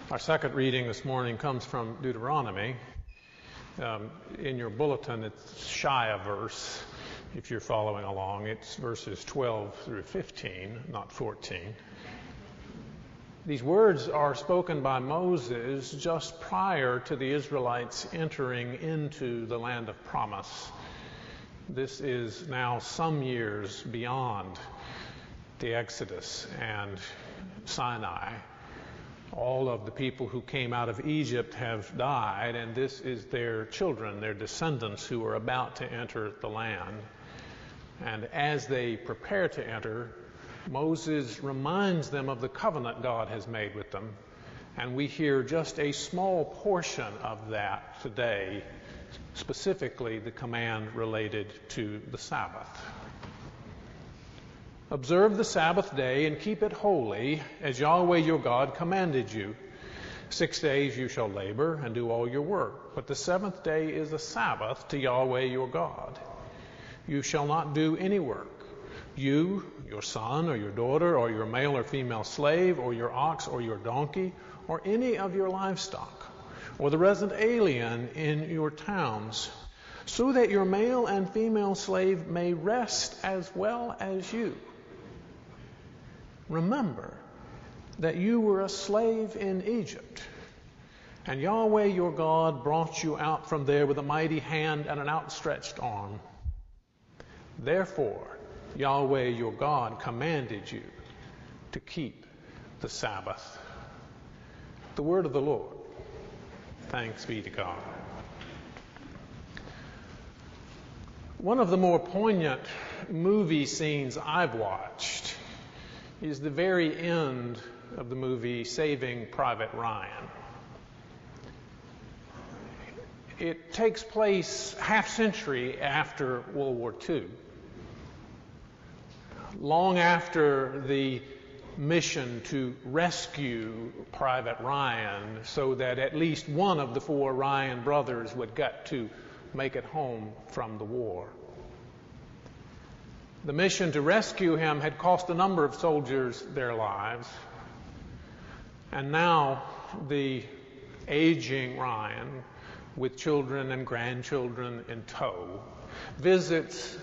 Our second reading this morning comes from Deuteronomy. In your bulletin, it's shy of verse. If you're following along, it's verses 12 through 15, not 14. These words are spoken by Moses just prior to the Israelites entering into the land of promise. This is now some years beyond the Exodus and Sinai. All of the people who came out of Egypt have died, and this is their children, their descendants, who are about to enter the land. And as they prepare to enter, Moses reminds them of the covenant God has made with them. And we hear just a small portion of that today, specifically the command related to the Sabbath. Observe the Sabbath day and keep it holy, as Yahweh your God commanded you. 6 days you shall labor and do all your work, but the seventh day is a Sabbath to Yahweh your God. You shall not do any work. You, your son or your daughter, or your male or female slave, or your ox or your donkey, or any of your livestock, or the resident alien in your towns, so that your male and female slave may rest as well as you. Remember that you were a slave in Egypt, and Yahweh your God brought you out from there with a mighty hand and an outstretched arm. Therefore, Yahweh your God commanded you to keep the Sabbath. The word of the Lord. Thanks be to God. One of the more poignant movie scenes I've watched is the very end of the movie Saving Private Ryan. It takes place half century after World War II, long after the mission to rescue Private Ryan so that at least one of the 4 Ryan brothers would get to make it home from the war. The mission to rescue him had cost a number of soldiers their lives, and now the aging Ryan, with children and grandchildren in tow, visits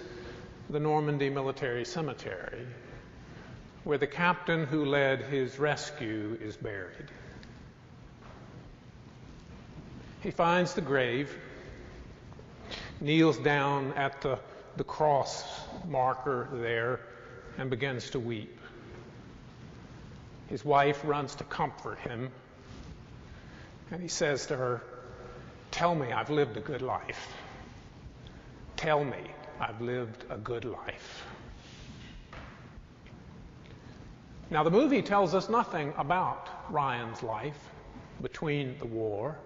the Normandy military cemetery, where the captain who led his rescue is buried. He finds the grave, kneels down at the cross marker there, and begins to weep. His wife runs to comfort him, and he says to her, "Tell me I've lived a good life. Tell me I've lived a good life." Now, the movie tells us nothing about Ryan's life between the war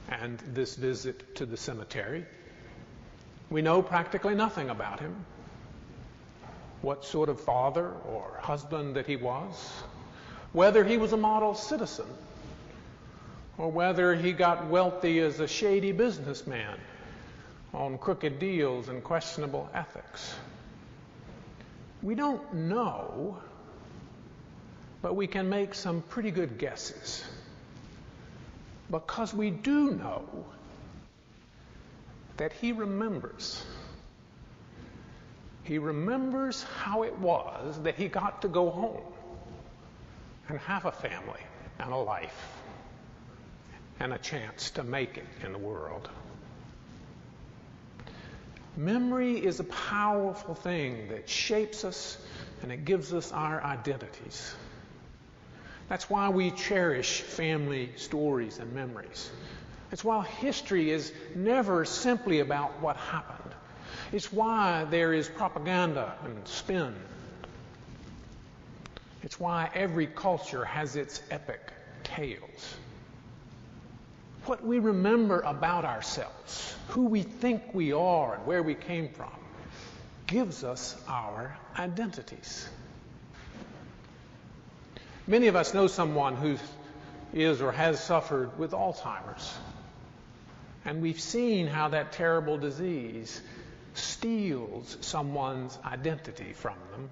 and this visit to the cemetery. We know practically nothing about him. What sort of father or husband that he was, whether he was a model citizen, or whether he got wealthy as a shady businessman on crooked deals and questionable ethics. We don't know, but we can make some pretty good guesses, because we do know that he remembers. He remembers how it was that he got to go home and have a family and a life and a chance to make it in the world. Memory is a powerful thing that shapes us, and it gives us our identities. That's why we cherish family stories and memories. It's why history is never simply about what happened. It's why there is propaganda and spin. It's why every culture has its epic tales. What we remember about ourselves, who we think we are and where we came from, gives us our identities. Many of us know someone who is or has suffered with Alzheimer's. And we've seen how that terrible disease steals someone's identity from them.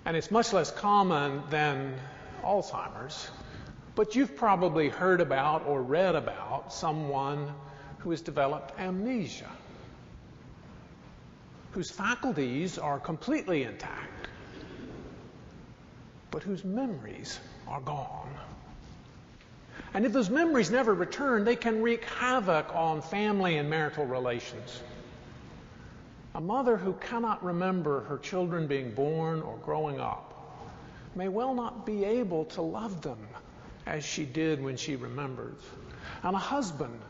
And it's much less common than Alzheimer's, but you've probably heard about or read about someone who has developed amnesia, whose faculties are completely intact, but whose memories are gone. And if those memories never return, they can wreak havoc on family and marital relations. A mother who cannot remember her children being born or growing up may well not be able to love them as she did when she remembers. And a husband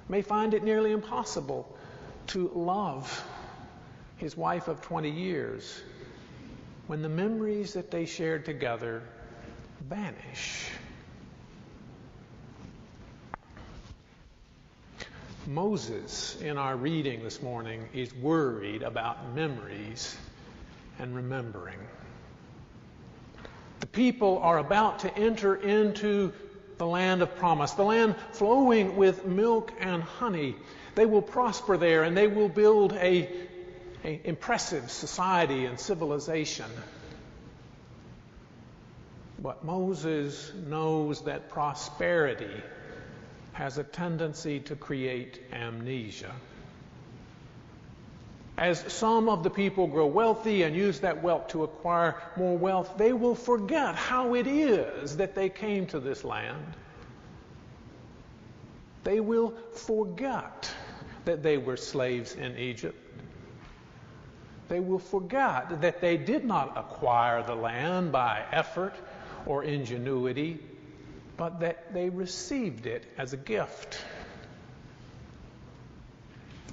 may find it nearly impossible to love his wife of 20 years when the memories that they shared together vanish. Moses, in our reading this morning, is worried about memories and remembering. The people are about to enter into the land of promise, the land flowing with milk and honey. They will prosper there, and they will build an impressive society and civilization. But Moses knows that prosperity has a tendency to create amnesia. As some of the people grow wealthy and use that wealth to acquire more wealth, they will forget how it is that they came to this land. They will forget that they were slaves in Egypt. They will forget that they did not acquire the land by effort or ingenuity, but that they received it as a gift.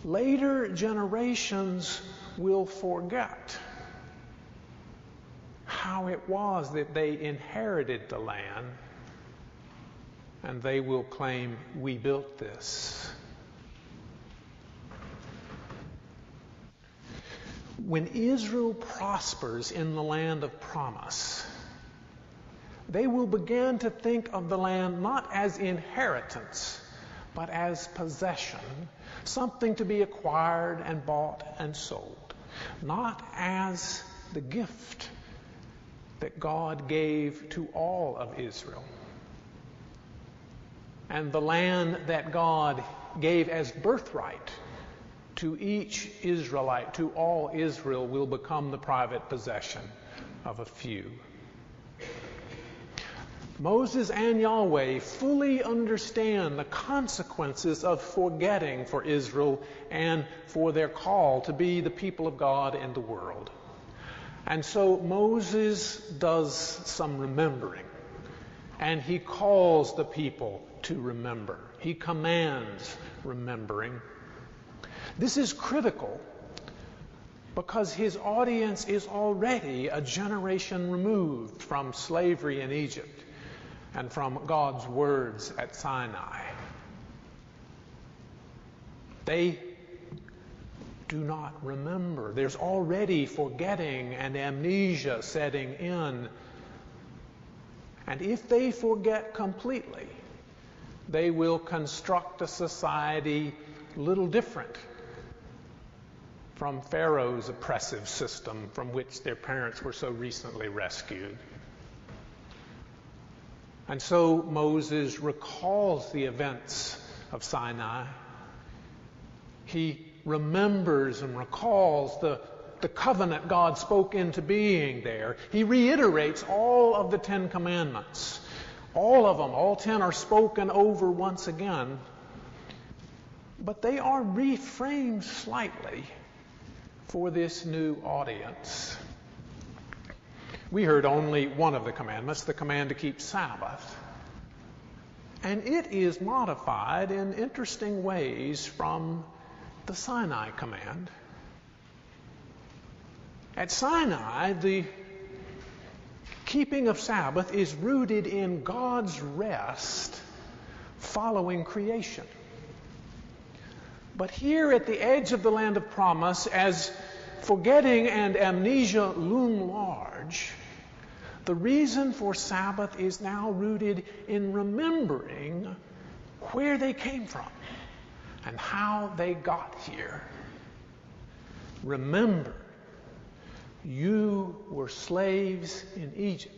Later generations will forget how it was that they inherited the land, and they will claim, "We built this." When Israel prospers in the land of promise, they will begin to think of the land not as inheritance, but as possession, something to be acquired and bought and sold, not as the gift that God gave to all of Israel. And the land that God gave as birthright to each Israelite, to all Israel, will become the private possession of a few. Moses and Yahweh fully understand the consequences of forgetting for Israel and for their call to be the people of God in the world. And so Moses does some remembering, and he calls the people to remember. He commands remembering. This is critical because his audience is already a generation removed from slavery in Egypt and from God's words at Sinai. They do not remember. There's already forgetting and amnesia setting in. And if they forget completely, they will construct a society little different from Pharaoh's oppressive system from which their parents were so recently rescued. And so Moses recalls the events of Sinai. He remembers and recalls the covenant God spoke into being there. He reiterates all of the 10 commandments. All of them, all 10 are spoken over once again. But they are reframed slightly for this new audience. We heard only one of the commandments, the command to keep Sabbath. And it is modified in interesting ways from the Sinai command. At Sinai, the keeping of Sabbath is rooted in God's rest following creation. But here at the edge of the land of promise, as forgetting and amnesia loom large, the reason for Sabbath is now rooted in remembering where they came from and how they got here. Remember, you were slaves in Egypt,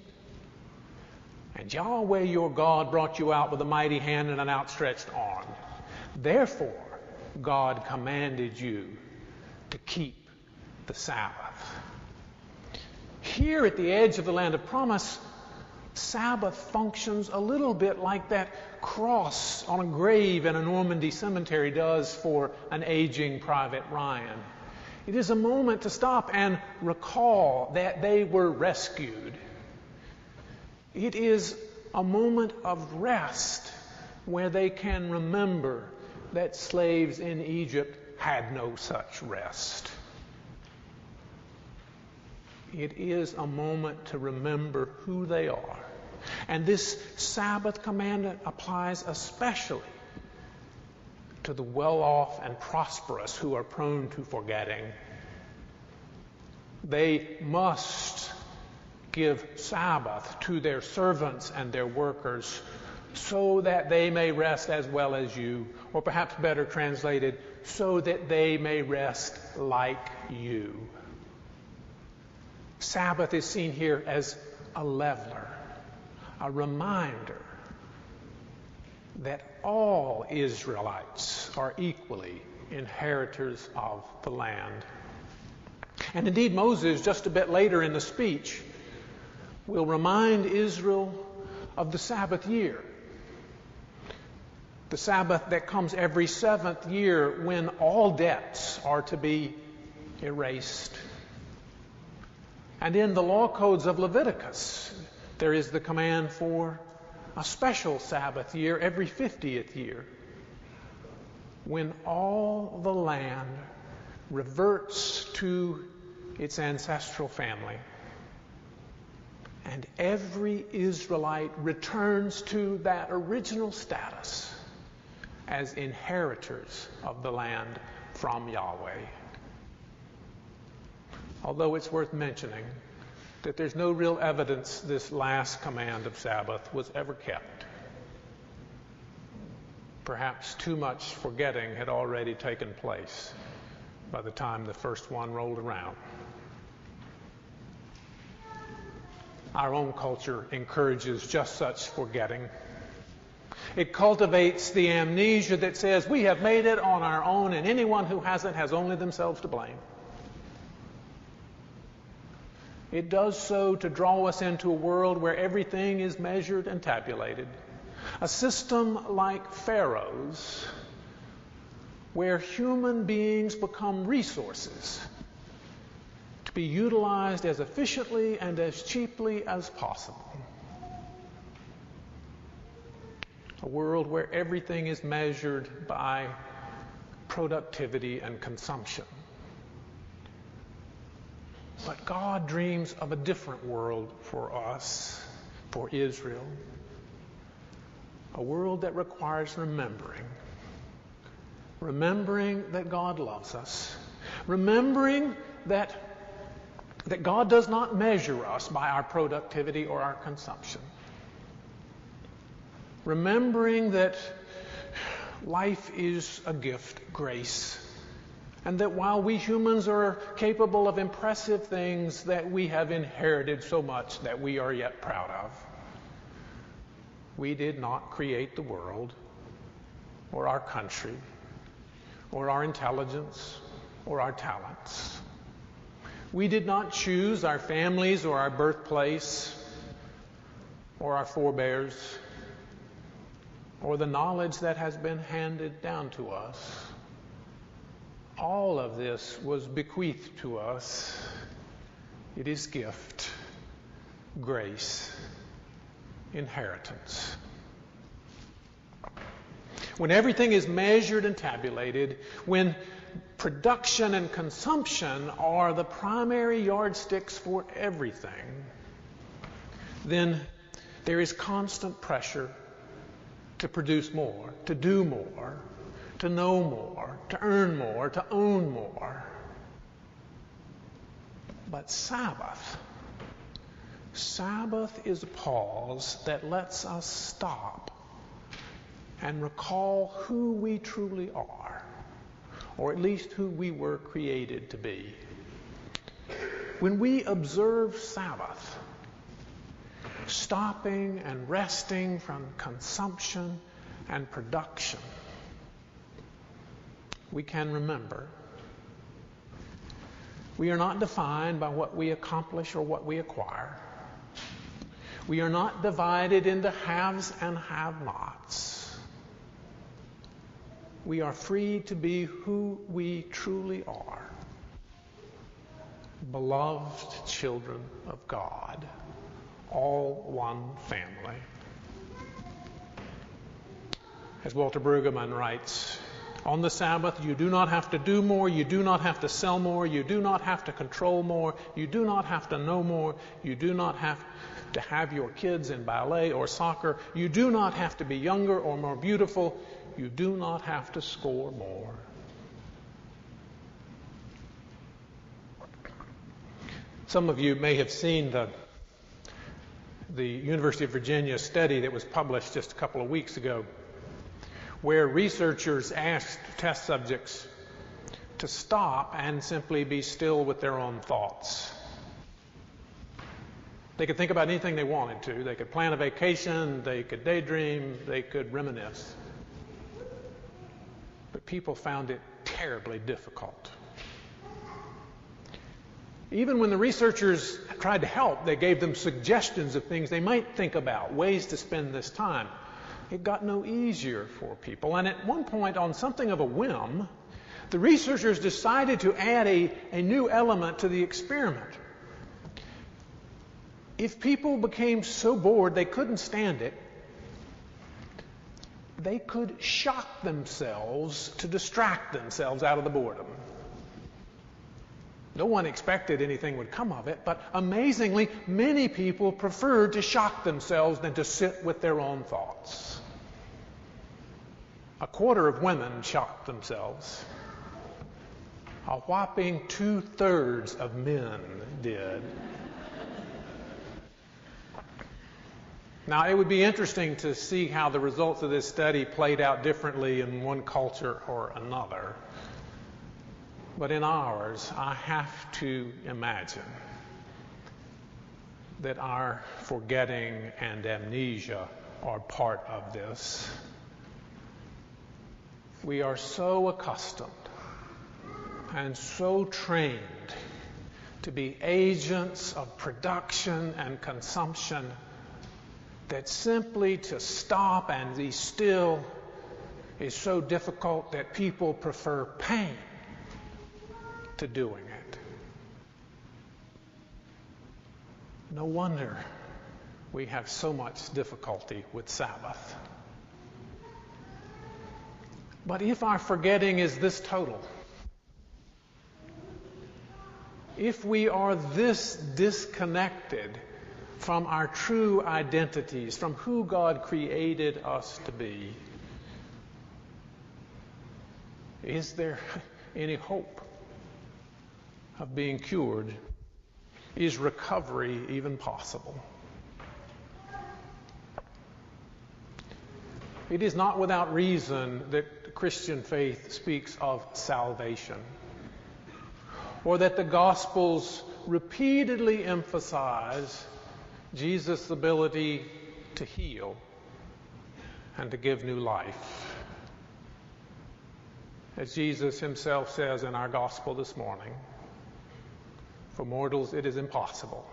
And Yahweh your God brought you out with a mighty hand and an outstretched arm. Therefore, God commanded you to keep the Sabbath. Here at the edge of the land of promise, Sabbath functions a little bit like that cross on a grave in a Normandy cemetery does for an aging Private Ryan. It is a moment to stop and recall that they were rescued. It is a moment of rest where they can remember that slaves in Egypt had no such rest. It is a moment to remember who they are. And this Sabbath commandment applies especially to the well-off and prosperous who are prone to forgetting. They must give Sabbath to their servants and their workers so that they may rest as well as you, or perhaps better translated, so that they may rest like you. Sabbath is seen here as a leveler, a reminder that all Israelites are equally inheritors of the land. And indeed, Moses, just a bit later in the speech, will remind Israel of the Sabbath year. The Sabbath that comes every 7th year when all debts are to be erased. And in the law codes of Leviticus, there is the command for a special Sabbath year every 50th year, when all the land reverts to its ancestral family. And every Israelite returns to that original status as inheritors of the land from Yahweh. Although it's worth mentioning that there's no real evidence this last command of Sabbath was ever kept. Perhaps too much forgetting had already taken place by the time the first one rolled around. Our own culture encourages just such forgetting. It cultivates the amnesia that says we have made it on our own, and anyone who hasn't has only themselves to blame. It does so to draw us into a world where everything is measured and tabulated. A system like Pharaoh's, where human beings become resources to be utilized as efficiently and as cheaply as possible. A world where everything is measured by productivity and consumption. But God dreams of a different world for us, for Israel. A world that requires remembering. Remembering that God loves us. Remembering that God does not measure us by our productivity or our consumption. Remembering that life is a gift, grace, and that while we humans are capable of impressive things, that we have inherited so much that we are yet proud of. We did not create the world, or our country, or our intelligence, or our talents. We did not choose our families or our birthplace, or our forebears, or the knowledge that has been handed down to us. All of this was bequeathed to us. It is gift, grace, inheritance. When everything is measured and tabulated, when production and consumption are the primary yardsticks for everything, then there is constant pressure to produce more, to do more, to know more, to earn more, to own more. But Sabbath is a pause that lets us stop and recall who we truly are, or at least who we were created to be. When we observe Sabbath, stopping and resting from consumption and production, we can remember we are not defined by what we accomplish or what we acquire. We are not divided into haves and have-nots. We are free to be who we truly are. Beloved children of God, all one family. As Walter Brueggemann writes, on the Sabbath, you do not have to do more, you do not have to sell more, you do not have to control more, you do not have to know more, you do not have to have your kids in ballet or soccer, you do not have to be younger or more beautiful, you do not have to score more. Some of you may have seen the University of Virginia study that was published just a couple of weeks ago, where researchers asked test subjects to stop and simply be still with their own thoughts. They could think about anything they wanted to. They could plan a vacation, they could daydream, they could reminisce. But people found it terribly difficult. Even when the researchers tried to help, they gave them suggestions of things they might think about, ways to spend this time. It got no easier for people. And at one point, on something of a whim, the researchers decided to add a new element to the experiment. If people became so bored they couldn't stand it, they could shock themselves to distract themselves out of the boredom. No one expected anything would come of it, but amazingly, many people preferred to shock themselves than to sit with their own thoughts. A quarter of women shocked themselves. A whopping 2/3 of men did. Now, it would be interesting to see how the results of this study played out differently in one culture or another. But in ours, I have to imagine that our forgetting and amnesia are part of this. We are so accustomed and so trained to be agents of production and consumption that simply to stop and be still is so difficult that people prefer pain to doing it. No wonder we have so much difficulty with Sabbath. But if our forgetting is this total, if we are this disconnected from our true identities, from who God created us to be, is there any hope of being cured? Is recovery even possible? It is not without reason that the Christian faith speaks of salvation, or that the Gospels repeatedly emphasize Jesus' ability to heal and to give new life. As Jesus himself says in our Gospel this morning, for mortals it is impossible,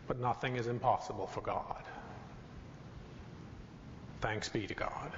but nothing is impossible for God. Thanks be to God.